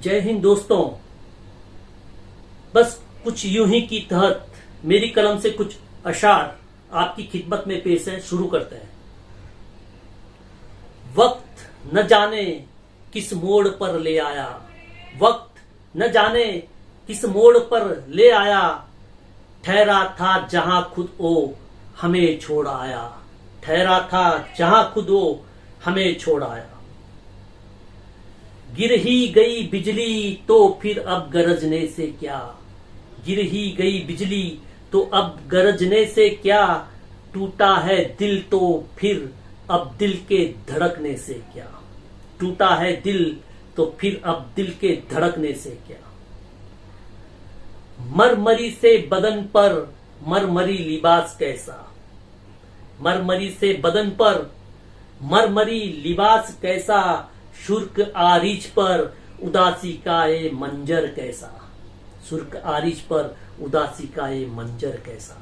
जय हिंद दोस्तों। बस कुछ यूं ही की तहत मेरी कलम से कुछ अशार आपकी खिदमत में पेश है। शुरू करते हैं। वक्त न जाने किस मोड़ पर ले आया, वक्त न जाने किस मोड़ पर ले आया, ठहरा था जहां खुद ओ हमें छोड़ आया, ठहरा था जहां खुद ओ हमें छोड़ आया। गिर ही गई बिजली तो फिर अब गरजने से क्या, गिर ही गई बिजली तो अब गरजने से क्या, टूटा है दिल तो फिर अब दिल के धड़कने से क्या, टूटा है दिल तो फिर अब दिल के धड़कने से क्या। मरमरी से बदन पर मरमरी लिबास कैसा, मरमरी से बदन पर मरमरी लिबास कैसा, शुर्क आरिज पर उदासी का ये मंजर कैसा, शुर्क आरिज पर उदासी का ये मंजर कैसा।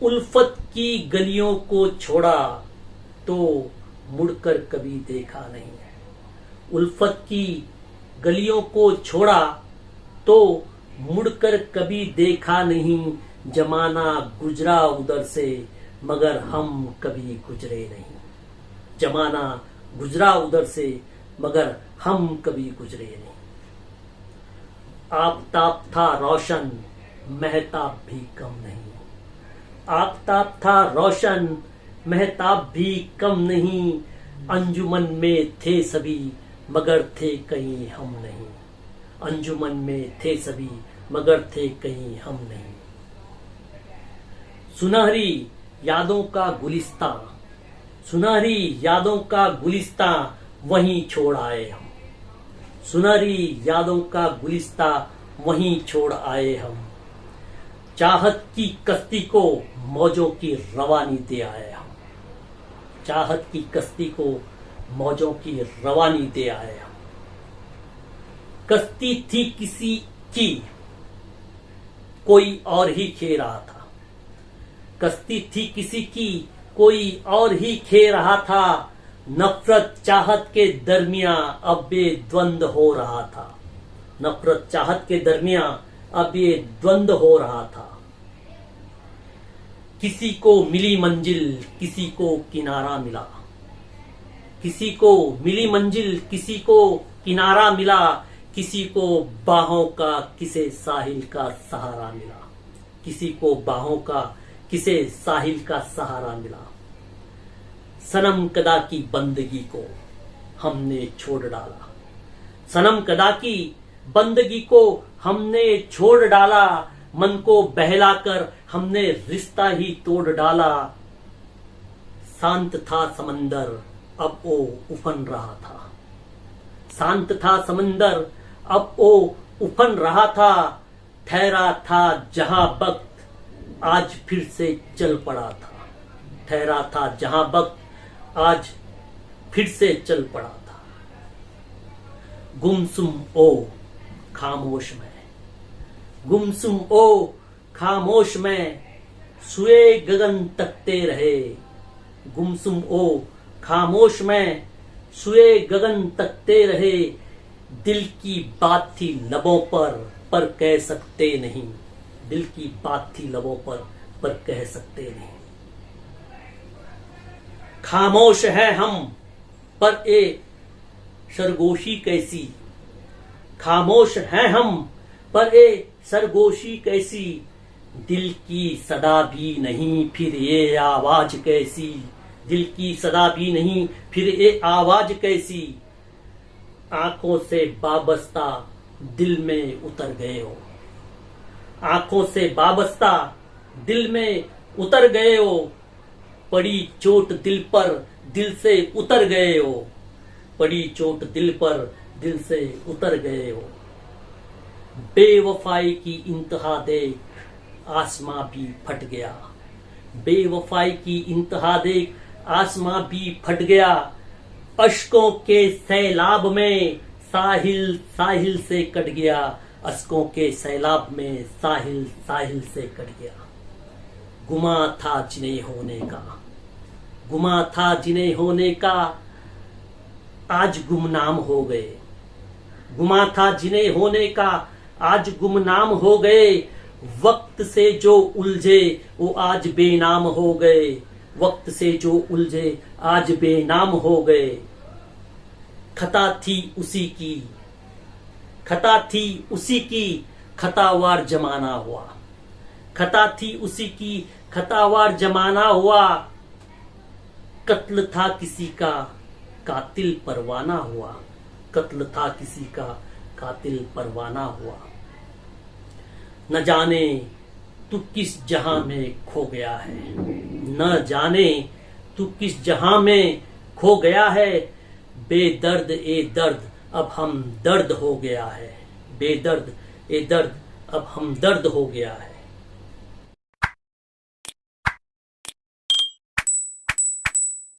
उल्फत की गलियों को छोड़ा तो मुड़कर कभी देखा नहीं है, उल्फत की गलियों को छोड़ा तो मुड़कर कभी देखा नहीं, जमाना गुजरा उधर से मगर हम कभी गुजरे नहीं, जमाना गुजरा उधर से मगर हम कभी गुजरे नहीं। आफताब था रोशन महताब भी कम नहीं, आफताब था रोशन महताब भी कम नहीं, अंजुमन में थे सभी मगर थे कहीं हम नहीं, अंजुमन में थे सभी मगर थे कहीं हम नहीं। सुनहरी यादों का गुलिस्तां, सुनहरी यादों का गुलिस्तां वहीं छोड़ आए हम, सुनहरी यादों का गुलिस्तां वहीं छोड़ आए हम। चाहत की कश्ती को मौजों की रवानी दे आए हम, चाहत की कश्ती को मौजों की रवानी दे आए हम। कश्ती थी किसी की कोई और ही खे रहा था, कश्ती थी किसी की कोई और ही खे रहा था, नफरत चाहत के दरमियां अब ये द्वंद हो रहा था, नफरत चाहत के दरमियां अब ये द्वंद हो रहा था। किसी को मिली मंजिल किसी को किनारा मिला, किसी को मिली मंजिल किसी को किनारा मिला, किसी को बाहों का किसे साहिल का सहारा मिला, किसी को बाहों का किसे साहिल का सहारा मिला। सनम कदा की बंदगी को हमने छोड़ डाला, सनम कदा की बंदगी को हमने छोड़ डाला, मन को बहलाकर हमने रिश्ता ही तोड़ डाला। शांत था समंदर अब ओ उफन रहा था, शांत था समंदर अब ओ उफन रहा था, ठहरा था जहां वक्त आज फिर से चल पड़ा था, ठहरा था जहां वक्त आज फिर से चल पड़ा था। गुमसुम ओ खामोश में, गुमसुम ओ खामोश में सुए गगन तकते रहे, गुमसुम ओ खामोश में सुए गगन तकते रहे, दिल की बात थी लबों पर कह सकते नहीं, दिल की बात थी लबों पर कह सकते नहीं। खामोश है हम पर ए सरगोशी कैसी, खामोश है हम पर ए सरगोशी कैसी, दिल की सदा भी नहीं फिर ये आवाज कैसी, दिल की सदा भी नहीं फिर ये आवाज कैसी। आंखों से वाबस्ता दिल में उतर गए हो, आंखों से वाबस्ता दिल में उतर गए हो, पड़ी चोट दिल पर दिल से उतर गए हो, पड़ी चोट दिल पर दिल से उतर गए हो। बेवफाई की इंतहा देख आसमां भी फट गया, बेवफाई की इंतहा देख आसमां भी फट गया, अश्कों के सैलाब में साहिल साहिल से कट गया, अश्कों के सैलाब में साहिल साहिल से कट गया। गुमा था जिन्हें होने का, गुमा था जिन्हें होने का, आज गुमनाम हो गए, गुमा था जिन्हें होने का आज गुमनाम हो गए। वक्त से जो उलझे वो आज बेनाम हो गए। वक्त से जो उलझे आज बेनाम हो गए। खता थी उसी की, खता थी उसी की, खतावार जमाना हुआ। खता थी उसी की, खतावार जमाना हुआ। कत्ल था किसी का, कातिल परवाना हुआ। कत्ल था किसी का, कातिल परवाना हुआ। न जाने तू किस जहां में खो गया है। न जाने तू किस जहां में खो गया है। बेदर्द ए दर्द अब हम दर्द हो गया है। बेदर्द ए दर्द अब हम दर्द हो गया है।